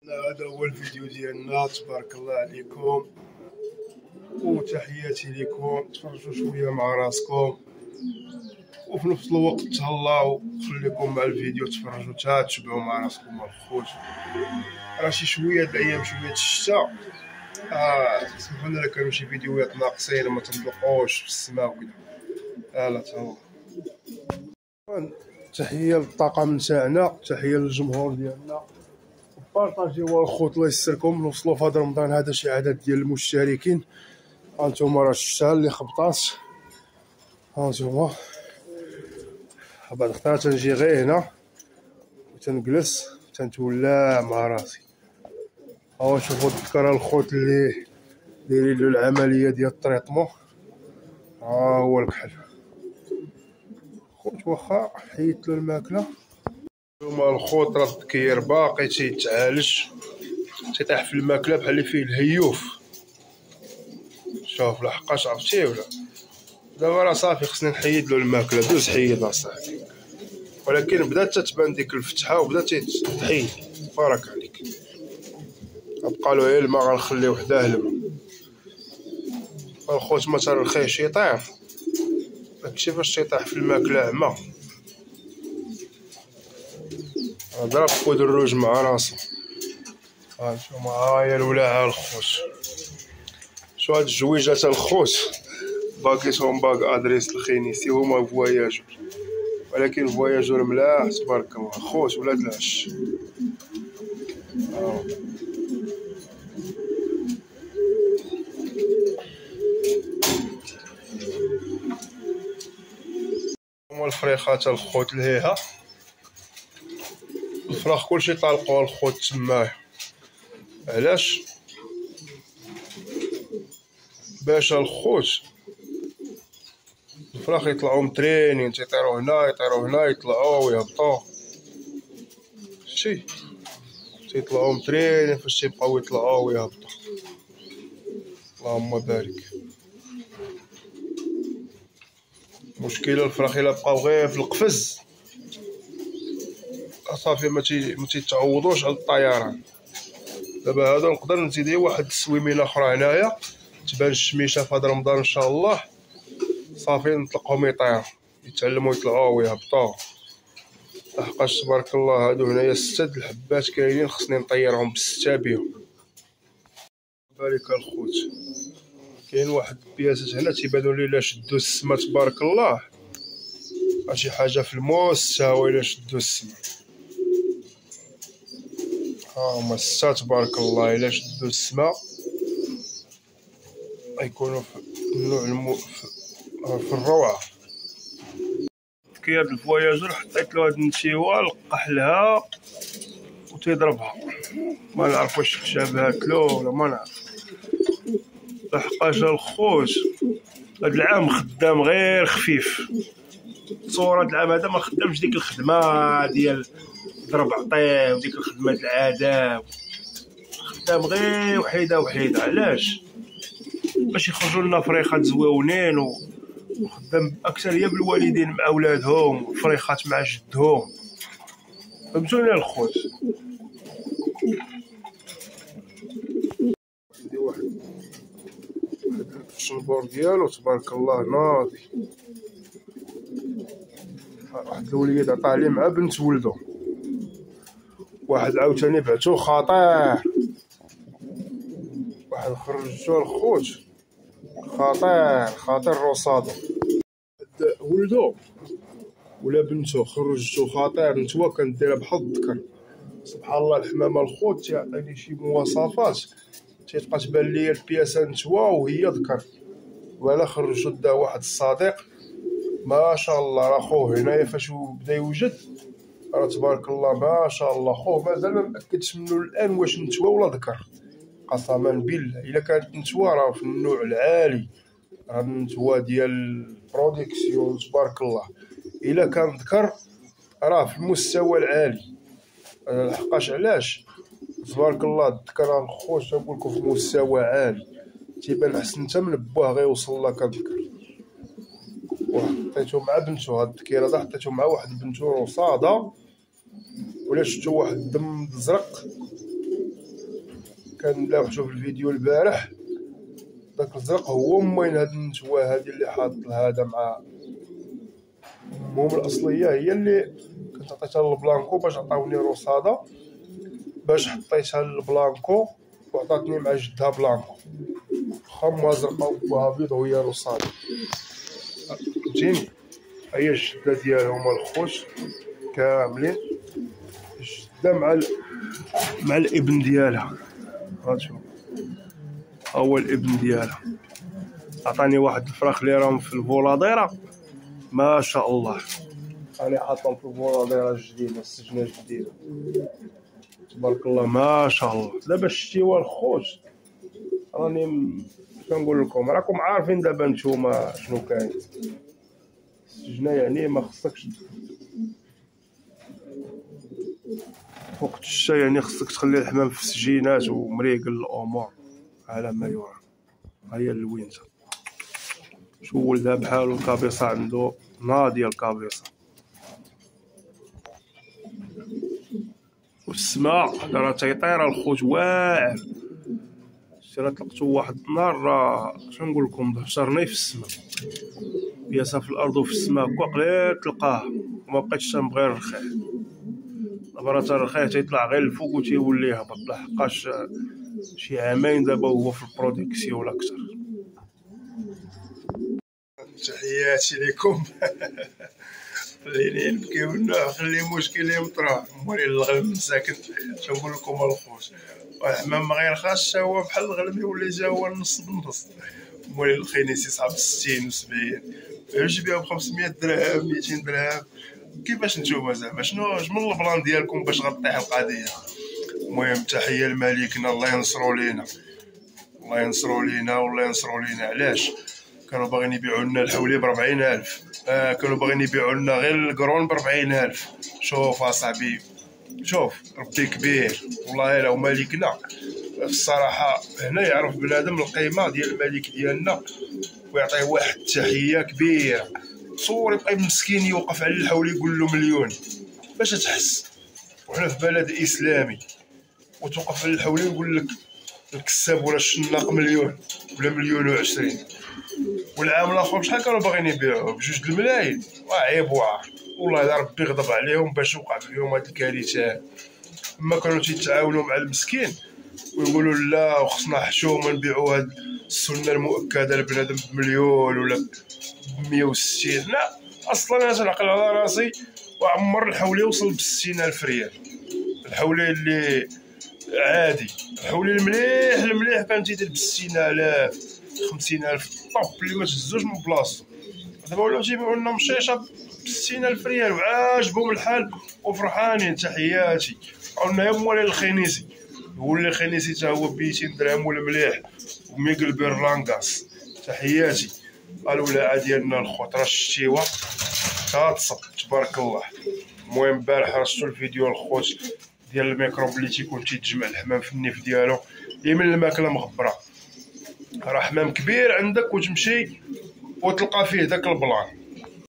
هذا هو الفيديو ديالنا. تبارك الله عليكم وتحياتي لكم. تفرجوا شويه مع راسكم وفي نفس الوقت تهلاو، خليكم مع الفيديو تفرجوا تشبعوا مع راسكم الخوت. راه شي شويه د الايام شويه الشتاء سمحوا لنا كانوا شي فيديوهات ناقصين ما تنطلقوش في السماء وكذا. لا تهلا. تحيه للطاقم نتاعنا، تحيه للجمهور ديالنا، بارطاجيو الخوت الله يسركم. نوصلوا في هذا رمضان هذا شي عدد ديال المشتركين. هانتوما راه الشتا اللي خبطات، هانتوما بعد اختار تنجي غير هنا وتنجلس تنتولى مع راسي. ها شوفوا الذكرى الخوت اللي دايرين له العمليه ديال الطريطمون. ها هو الكحل خوت، واخا حيدت له الماكله. هما الخوت راه الذكير باقي تيتعالج، تيطيح في الماكله بحال اللي فيه الهيوف. شوف لحقاش عرفتيه ولا؟ دابا راه صافي خصني نحيد له الماكله. دوز حيدها صاحبي، ولكن بدات تتبان ديك الفتحه وبدات تحيد. بارك عليك. بقى له غير الماء، غنخليه وحده الماء. الخوت ما ترخيش يطيح، داكشي فاش تيطيح في الماكله عمى ضرب كود الروج مع راسو. هانتوما هاهي الولاعه الخوت. شو هاد الجويجات الخوت باقيتهم باق ادريس الخينيسي هما فواياجور، ولكن فواياجور ملاح تبارك الله خوت ولاد العش. هما الفريخات الخوت الهيها، الفراخ كلشي طالقوا الخوت تماه. علاش؟ باش الخوت الفراخ يطلعوا مترينين، تيطيروا هنا يطيروا هنا يطلعوا ويهبطوا. شتي تيطلعوا مترينين فاش تيبقاو يطلعوا ويهبطوا. اللهم بارك. مشكلة الفراخ الا بقاو غير في القفز صافي ما تيتعوضوش على الطيران. دابا هذا نقدر نزيد واحد السويميله اخرى هنايا تبان الشميشه في هذا رمضان ان شاء الله. صافي نطلقهم يطيروا يتعلموا يطلعوا ويهبطوا. لحقاش تبارك الله هادو هنايا 6 د الحبات كاينين خصني نطيرهم ب6 بهم. بارك الخوت. كاين واحد البياسات هنا تيبانوا لي الا شدوا السما تبارك الله شي حاجه في الموس تا هو الا شدوا السما. ها هما 6 تبارك الله الا شدوا السما غيكونوا في النوع في الروعه. كي هاد الفواياجور حطيت له هاد النتيوه لقح لها وتيضربها، ما نعرف واش شابهات له ولا ما نعرف. لحقاش الخوت هاد العام خدام غير خفيف. تصور هاد العام هذا ما خدامش ديك الخدمه ديال ضرب عطيه وديك الخدمه العذاب، خدام غير وحيده وحيده. علاش؟ باش يخرجوا لنا فريخات زويونين وخدام اكثر هي بالوالدين مع اولادهم وفريخات مع جدهم. فهمتوني الخوت؟ عندي واحد الشنبور ديالو تبارك الله ناضي. واحد الوليد عطاه لي مع بنت ولدو، واحد عاوتاني بعتو خطير، واحد خرجتو الخوت خطير روصادو. ولدو ولا بنتو خرجتو خطير نتوما كنديرها بحال الذكر. سبحان الله الحمامه الخوت تيعطيني شي مواصفات تيبقى تبان لي البياسه نتوى وهي ذكر. ولا خرجتو دا واحد الصديق ما شاء الله راه خوه هنايا فاش بدا يوجد راه تبارك الله ما شاء الله. خوه مازال ما مأكدش منه الان واش نتوى ولا ذكر، قسما بالله. الا كانت نتوى راه في النوع العالي، راه النتوى ديال البروديكسيون تبارك الله. الا كان ذكر راه في المستوى العالي. لحقاش علاش؟ تبارك الله الذكر الخوت نقول لكم في مستوى عالي، تيبان احسن حتى من بوه غيوصل لك الذكر. وحطيتو مع بنتو هاد الذكير هذا، حطيتو مع واحد بنتو رصاده ولا شفتو واحد الدم الزرق كان لاوحتو في الفيديو البارح. داك الزرق هو مين هاد النتوه هادي اللي حاط هذا مع امهم الاصليه، هي اللي كنت عطيتها للبلانكو باش عطاوني رصاده، باش حطيتها للبلانكو وعطاتني مع جدها بلانكو، خا زرقاء وبوها بيض وهي رصاده. فهمتيني؟ هي الجده ديالهم الخوت كاملين، الجده مع الابن ديالها. هاتشوف هو الابن ديالها. عطاني واحد الفراخ اللي راهم في الفولاديره ما شاء الله، راني حاطهم في الفولاديره الجديده، السجنه الجديده تبارك الله ما شاء الله. دابا الشتيوه الخوت راني كنقول لكم، راكم عارفين دابا نتوما شنو كاين السجنه، يعني ما خصكش وقت الشتا، يعني خصك تخلي الحمام في السجينات ومريقل الامور على ما يرام. هي الوينته. شو ولدها بحالو الكابيصه عنده ناضيه الكابيصه. والسماء راه تيطير الخوت واعر. راه طلقتو واحد النهار، راه شنو نقول لكم، بهشرني في السماء، بياسه في الارض وفي السماء هكا قليل تلقاه، وما بقيتش تنبغي نرخيه. دابا راه تنرخيه تيطلع غير الفوق وتيولي يهبط، لحقاش شي عامين دابا هو في البرودكسيون ولا اكثر. تحياتي لكم. خليني نبكي ولا خلي مشكلي مطروح، موري الغلم ساكن. تنقول لكم الخوت الحمام ما غيرخاش، هو بحال الغلم يولي جا هو النص بالنص. موري الخنيسي صعب 60 و70 يمشي بها ب 500 درهم 200 درهم. كيفاش نتوما زعما شنو البلان ديالكم باش غطيح القضيه؟ المهم تحيه لمالكنا، الله ينصرو لينا، الله ينصرو لينا والله ينصرو لينا. علاش كانوا باغيين يبيعوا لنا الحولي ب 40,000، كانوا باغيين يبيعوا لنا غير القرون ب 40,000. شوف اصاحبي، شوف ربي كبير والله. لو مالكنا الصراحه هنا يعرف بنادم القيمه ديال الملك ديالنا ويعطيه واحد التحيه كبيره. تصور يبقى مسكين يوقف على الحول يقول له مليون باش تحس، وحنا في بلد اسلامي وتوقف على الحول يقول لك الكساب ولا الشناق مليون ولا مليون و20. والعام الاخر شحال كانوا باغيين يبيعوه ب2 الملايين. عيب واعر والله، الا ربي غضب عليهم باش وقع فيهم هاد الكارثه. اما كانوا تيتعاونوا مع المسكين ويقولوا لا وخصنا حشومه نبيعوا هاد السنه المؤكده لبنادم بمليون ولا ب160. لا اصلا انا تنعقل على راسي وعمر الحولي وصل ب60,000 ريال. الحولي اللي عادي، الحولي المليح كان تيدير ب60,000 50,000 طوب اللي ما تهزوش من بلاصتو. دابا ولاو تيبيعوا لنا مشيشه ب60,000 ريال وعاجبهم الحال وفرحانين. تحياتي قلنا يا موالي الخنيسي، هو اللي خنيسي حتى هو ب 200 درهم ولا مليح وميغل بيرلانغاس. تحياتي الولاعه ديالنا الخوت، راه الشتيوه كتصب تبارك الله. المهم البارح رشتو الفيديو الخوت ديال الميكروب اللي تيكون تيتجمع الحمام في النيف ديالو من الماكله مغبره. راه حمام كبير عندك وتمشي وتلقى فيه داك البلان،